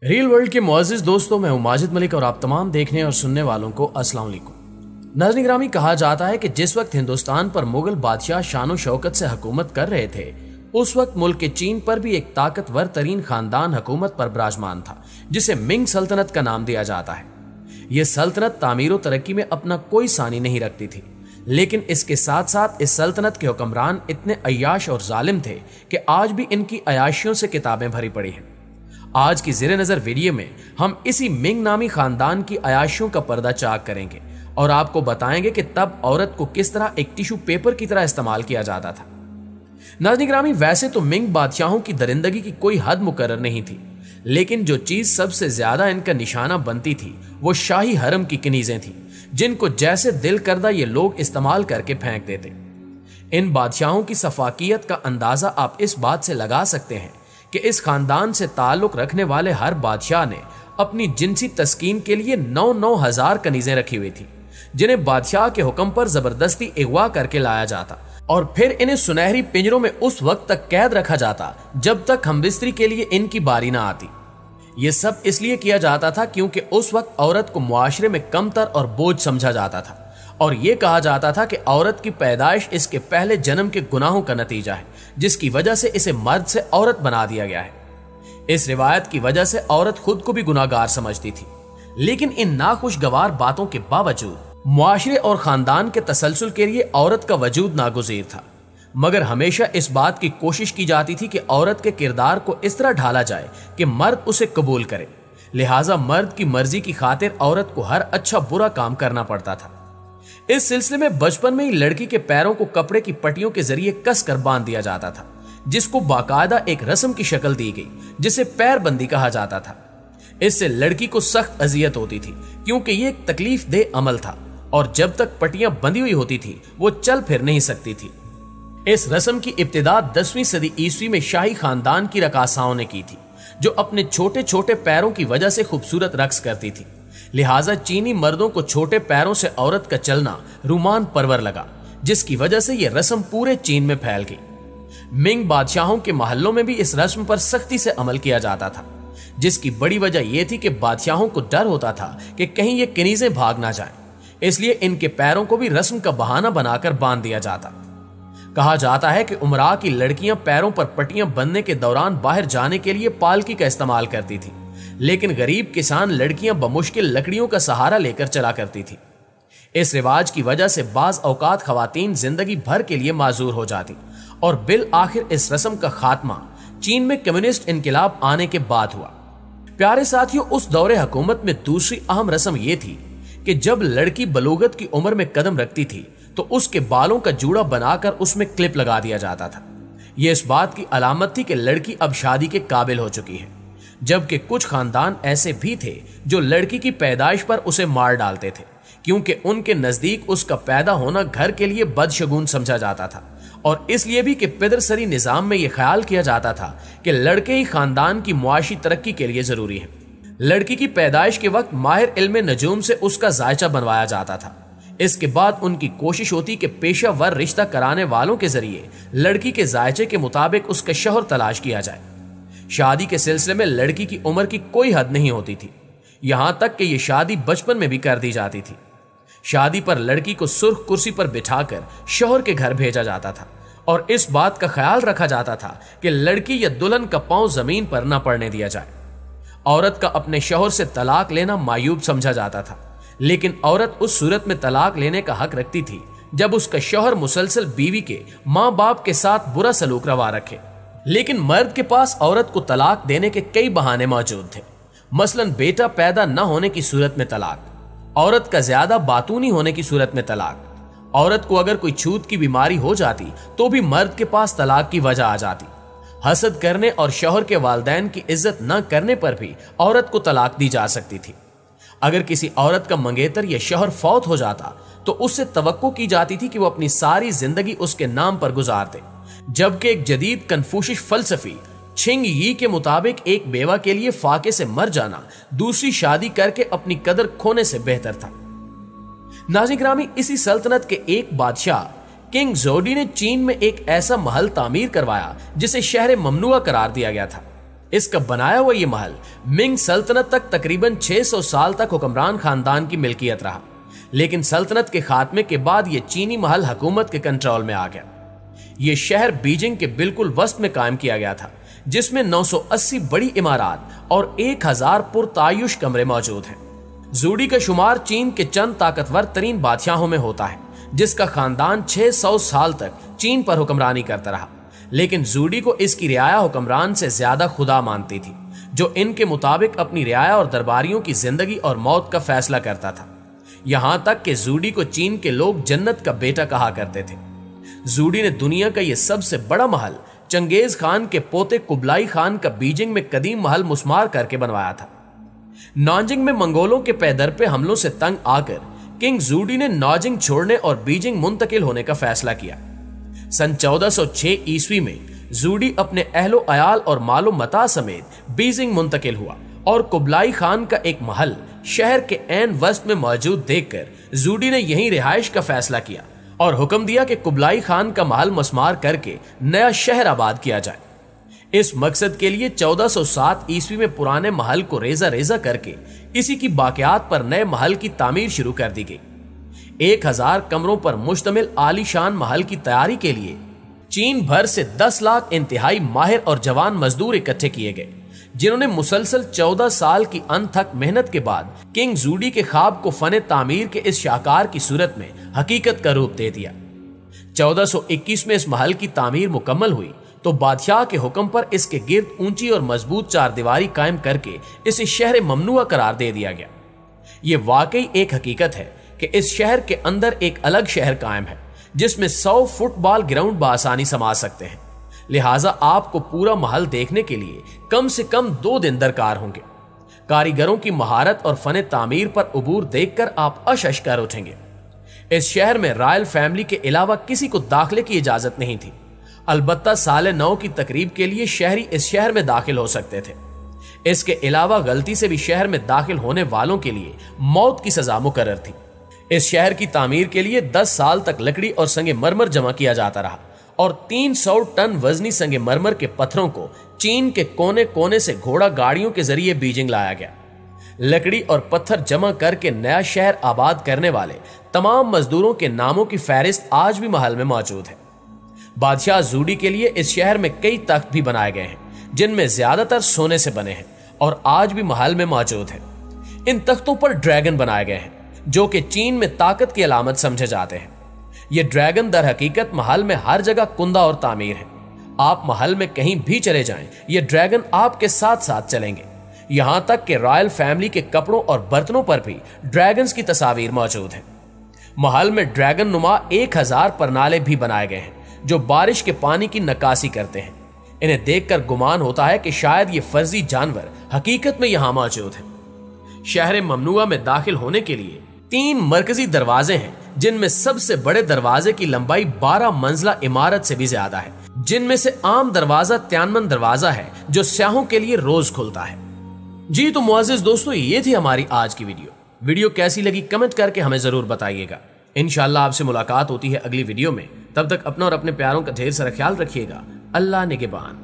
Real world के मुअज़्ज़िज़ दोस्तों, मैं हूं माजिद मलिक और आप तमाम देखने और सुनने वालों को अस्सलाम वालेकुम। नाज़रीन ग्रामी, कहा जाता है कि जिस वक्त हिंदुस्तान पर मुगल बादशाह शान शौकत से हुकूमत कर रहे थे, उस वक्त मुल्क के चीन पर भी एक ताकतवर तरीन खानदान हुकूमत पर विराजमान था, जिसे मिंग सल्तनत का नाम दिया जाता है। ये सल्तनत तामीर और तरक्की में अपना कोई सानी नहीं रखती थी, लेकिन इसके साथ साथ इस सल्तनत के हुक्मरान इतने अय्याश और जालिम थे कि आज भी इनकी अयाशियों से किताबें भरी पड़ी हैं। आज की ज़ेरे नज़र वीडियो में हम इसी मिंग नामी खानदान की अयाशियों का पर्दा चाक करेंगे और आपको बताएंगे कि तब औरत को किस तरह एक टिश्यू पेपर की तरह इस्तेमाल किया जाता था। नाज़रीन ग्रामी, वैसे तो मिंग बादशाहों की दरिंदगी की कोई हद मुकर्रर नहीं थी, लेकिन जो चीज सबसे ज्यादा इनका निशाना बनती थी वो शाही हरम की कनीजें थी, जिनको जैसे दिल करदा ये लोग इस्तेमाल करके फेंक देते। इन बादशाहों की सफाकियत का अंदाजा आप इस बात से लगा सकते हैं कि इस खानदान से ताल्लुक रखने वाले हर बादशाह ने अपनी जिनसी तस्कीन के लिए 9-9 हजार कनीजें रखी हुई थी, जिन्हें बादशाह के हुक्म पर जबरदस्ती अगवा करके लाया जाता और फिर इन्हें सुनहरी पिंजरों में उस वक्त तक कैद रखा जाता जब तक हमबिस्तरी के लिए इनकी बारी ना आती। ये सब इसलिए किया जाता था क्योंकि उस वक्त औरत को मुआशरे में कमतर और बोझ समझा जाता था और ये कहा जाता था कि औरत की पैदाइश इसके पहले जन्म के गुनाहों का नतीजा है, जिसकी वजह से इसे मर्द से औरत बना दिया गया है। इस रिवायत की वजह से औरत खुद को भी गुनाहगार समझती थी, लेकिन इन नाखुशगवार बातों के बावजूद मुआशरे और खानदान के तसलसल के लिए औरत का वजूद नागुज़ीर था। मगर हमेशा इस बात की कोशिश की जाती थी कि औरत के किरदार को इस तरह ढाला जाए कि मर्द उसे कबूल करे, लिहाजा मर्द की मर्जी की खातिर औरत को हर अच्छा बुरा काम करना पड़ता था। इस सिलसिले में बचपन में ही लड़की के पैरों को कपड़े की पट्टियों के जरिए कस कर बांध दिया जाता था, जिसको बाकायदा एक रस्म की शक्ल दी गई, जिसे पैरबंदी कहा जाता था। इससे लड़की को सख्त अजियत होती थी क्योंकि ये एक तकलीफ दे अमल था और जब तक पट्टियां बंधी हुई होती थी वो चल फिर नहीं सकती थी। इस रस्म की इब्तिदा 10वीं सदी ईस्वी में शाही खानदान की रकासाओं ने की थी, जो अपने छोटे छोटे पैरों की वजह से खूबसूरत रक्स करती थी। लिहाजा चीनी मर्दों को छोटे पैरों से औरत का चलना रुमान परवर लगा, जिसकी वजह से यह रस्म पूरे चीन में फैल गई। मिंग बादशाहों के महलों में भी इस रस्म पर सख्ती से अमल किया जाता था, जिसकी बड़ी वजह यह थी कि बादशाहों को डर होता था कि कहीं ये कनीजें भाग ना जाएं, इसलिए इनके पैरों को भी रस्म का बहाना बनाकर बांध दिया जाता। कहा जाता है कि उमरा की लड़कियां पैरों पर पट्टियां बंधने के दौरान बाहर जाने के लिए पालकी का इस्तेमाल करती थी, लेकिन गरीब किसान लड़कियां बमुश्किल लकड़ियों का सहारा लेकर चला करती थी। इस रिवाज की वजह से बाज औकात खवातीन जिंदगी भर के लिए माजूर हो जाती और बिल आखिर इस रस्म का खात्मा चीन में कम्युनिस्ट इनकलाब आने के बाद हुआ। प्यारे साथियों, उस दौरे हुकूमत में दूसरी अहम रस्म यह थी कि जब लड़की बलूगत की उम्र में कदम रखती थी तो उसके बालों का जूड़ा बनाकर उसमें क्लिप लगा दिया जाता था। यह इस बात की अलामत थी कि लड़की अब शादी के काबिल हो चुकी है, जबकि कुछ खानदान ऐसे भी थे जो लड़की की पैदाइश पर उसे मार डालते थे, क्योंकि उनके नजदीक उसका पैदा होना घर के लिए बदशगुन समझा जाता था और इसलिए भी कि पिदरसरी निजाम में यह ख्याल किया जाता था कि लड़के ही खानदान की मुआशी तरक्की के लिए जरूरी है। लड़की की पैदाइश के वक्त माहिर इल्मे नजूम से उसका जायचा बनवाया जाता था। इसके बाद उनकी कोशिश होती कि पेशावर रिश्ता कराने वालों के जरिए लड़की के जायचे के मुताबिक उसका शौहर तलाश किया जाए। शादी के सिलसिले में लड़की की उम्र की कोई हद नहीं होती थी, यहां तक कि यह शादी बचपन में भी कर दी जाती थी। शादी पर लड़की को सुर्ख कुर्सी पर बिठाकर शौहर के घर भेजा जाता था और इस बात का ख्याल रखा जाता था कि लड़की या दुल्हन का पांव जमीन पर न पड़ने दिया जाए। औरत का अपने शौहर से तलाक लेना मायूब समझा जाता था, लेकिन औरत उस सूरत में तलाक लेने का हक रखती थी जब उसका शौहर मुसलसल बीवी के माँ बाप के साथ बुरा सलूक रवा रखे। लेकिन मर्द के पास औरत को तलाक देने के कई बहाने मौजूद थे, मसलन बेटा पैदा न होने की सूरत में तलाक, औरत का ज्यादा बातूनी होने की सूरत में तलाक, औरत को अगर कोई छूत की बीमारी हो जाती तो भी मर्द के पास तलाक की वजह आ जाती, हसद करने और शौहर के वालिदैन की इज्जत न करने पर भी औरत को तलाक दी जा सकती थी। अगर किसी औरत का मंगेतर या शौहर फौत हो जाता तो उससे तवक्को की जाती थी कि वो अपनी सारी जिंदगी उसके नाम पर गुजार दे, जबकि एक जदीद कन्फ्यूशियस फलसफी छिंग यी के मुताबिक एक बेवा के लिए फाके से मर जाना दूसरी शादी करके अपनी कदर खोने से बेहतर था। नाज़रीन ग्रामी, इसी सल्तनत के एक बादशाह किंग जोडी ने चीन में एक ऐसा महल तामीर करवाया जिसे शहर ममनुआ करार दिया गया था। इसका बनाया हुआ ये महल मिंग सल्तनत तक तकरीबन 600 साल तक हुक्मरान खानदान की मिल्कियत रहा, लेकिन सल्तनत के खात्मे के बाद यह चीनी महल हुकूमत के कंट्रोल में आ गया। यह शहर बीजिंग के बिल्कुल वस्त में कायम किया गया था, जिसमें 980 बड़ी इमारत और 1000 पुरतायुश कमरे मौजूद हैं। जूडी का शुमार चीन के चंद ताकतवर तरीन बादशाहों में होता है, जिसका खानदान 600 साल तक चीन पर हुक्मरानी करता रहा, लेकिन जूडी को इसकी रियाया हुक्मरान से ज्यादा खुदा मानती थी, जो इनके मुताबिक अपनी रियाया और दरबारियों की जिंदगी और मौत का फैसला करता था। यहां तक कि जूडी को चीन के लोग जन्नत का बेटा कहा करते थे। जूडी ने दुनिया का यह सबसे बड़ा महल चंगेज खान के पोते कुबलाई खान का बीजिंग में कदीम महल मुस्मार करके बनवाया था। नानजिंग में मंगोलों के पैदर पे हमलों से तंग आकर किंग जूडी ने नानजिंग छोड़ने और बीजिंग मुंतकिल होने का फैसला किया। सन 1406 ईस्वी में जूडी अपने अहलो अयाल और मालो मता समेत बीजिंग मुंतकिल हुआ और कुबलाई खान का एक महल शहर के ऐन वस्त में मौजूद देखकर जूडी ने यहीं रिहाइश का फैसला किया और हुक्म दिया कि कुबलाई खान का महल मस्मार करके नया शहर आबाद किया जाए। इस मकसद के लिए 1407 ईस्वी में पुराने महल को रेजा रेजा करके इसी की बाकियात पर नए महल की तामीर शुरू कर दी गई। 1000 कमरों पर मुश्तमिल आलीशान महल की तैयारी के लिए चीन भर से 10 लाख इंतहाई माहिर और जवान मजदूर इकट्ठे किए गए, जिन्होंने मुसलसल 14 साल की अनथक मेहनत के बाद किंग जूडी के ख्वाब को फन तामीर के इस शाहकार की सूरत में हकीकत का रूप दे दिया। 1421 में इस महल की तामीर मुकम्मल हुई तो बादशाह के हुक्म पर इसके गिर्द ऊंची और मजबूत चारदीवारी कायम करके इसे शहर ममनुआ करार दे दिया गया। यह वाकई एक हकीकत है कि इस शहर के अंदर एक अलग शहर कायम है, जिसमें 100 फुटबॉल ग्राउंड बासानी समा सकते हैं। लिहाजा आपको पूरा महल देखने के लिए कम से कम 2 दिन दरकार होंगे। कारीगरों की महारत और फन तामीर पर उबूर देखकर आप अशश कर उठेंगे। इस शहर में रॉयल फैमिली के अलावा किसी को दाखिले की इजाजत नहीं थी। अलबत्ता साले 9 की तकरीब के लिए शहरी इस शहर में दाखिल हो सकते थे। इसके अलावा गलती से भी शहर में दाखिल होने वालों के लिए मौत की सजा मुकर्रर थी। इस शहर की तामीर के लिए 10 साल तक लकड़ी और संगे मरमर जमा किया जाता रहा और 300 टन वजनी संगे मरमर के पत्थरों को चीन के कोने कोने से घोड़ा गाड़ियों के जरिए बीजिंग लाया गया। लकड़ी और पत्थर जमा करके नया शहर आबाद करने वाले तमाम मजदूरों के नामों की फहरिस्त आज भी महल में मौजूद है। बादशाह जूडी के लिए इस शहर में कई तख्त भी बनाए गए हैं, जिनमें ज्यादातर सोने से बने हैं और आज भी महल में मौजूद हैं। इन तख्तों पर ड्रैगन बनाए गए हैं, जो कि चीन में ताकत की अलामत समझे जाते हैं। ये ड्रैगन दर हकीकत महल में हर जगह कुंदा और तामीर है। आप महल में कहीं भी चले जाएं, ये ड्रैगन आपके साथ साथ चलेंगे। यहां तक कि रॉयल फैमिली के कपड़ों और बर्तनों पर भी ड्रैगन्स की तस्वीर मौजूद है। महल में ड्रैगन नुमा 1000 परनाले भी बनाए गए हैं, जो बारिश के पानी की नक्काशी करते हैं। इन्हें देखकर गुमान होता है कि शायद ये फर्जी जानवर हकीकत में यहां मौजूद हैं। शहर ममनुआ में दाखिल होने के लिए 3 मरकजी दरवाजे हैं, जिनमें सबसे बड़े दरवाजे की लंबाई 12 मंजिला इमारत से भी ज्यादा है, जिनमें से आम दरवाजा त्यानमन दरवाजा है, जो सयाहों के लिए रोज खुलता है। जी तो मुअज़्ज़िज़ दोस्तों, ये थी हमारी आज की वीडियो कैसी लगी कमेंट करके हमें जरूर बताइएगा। इंशाअल्लाह आपसे मुलाकात होती है अगली वीडियो में। तब तक अपना और अपने प्यारों का ढेर सारा ख्याल रखिएगा। अल्लाह निगहबान।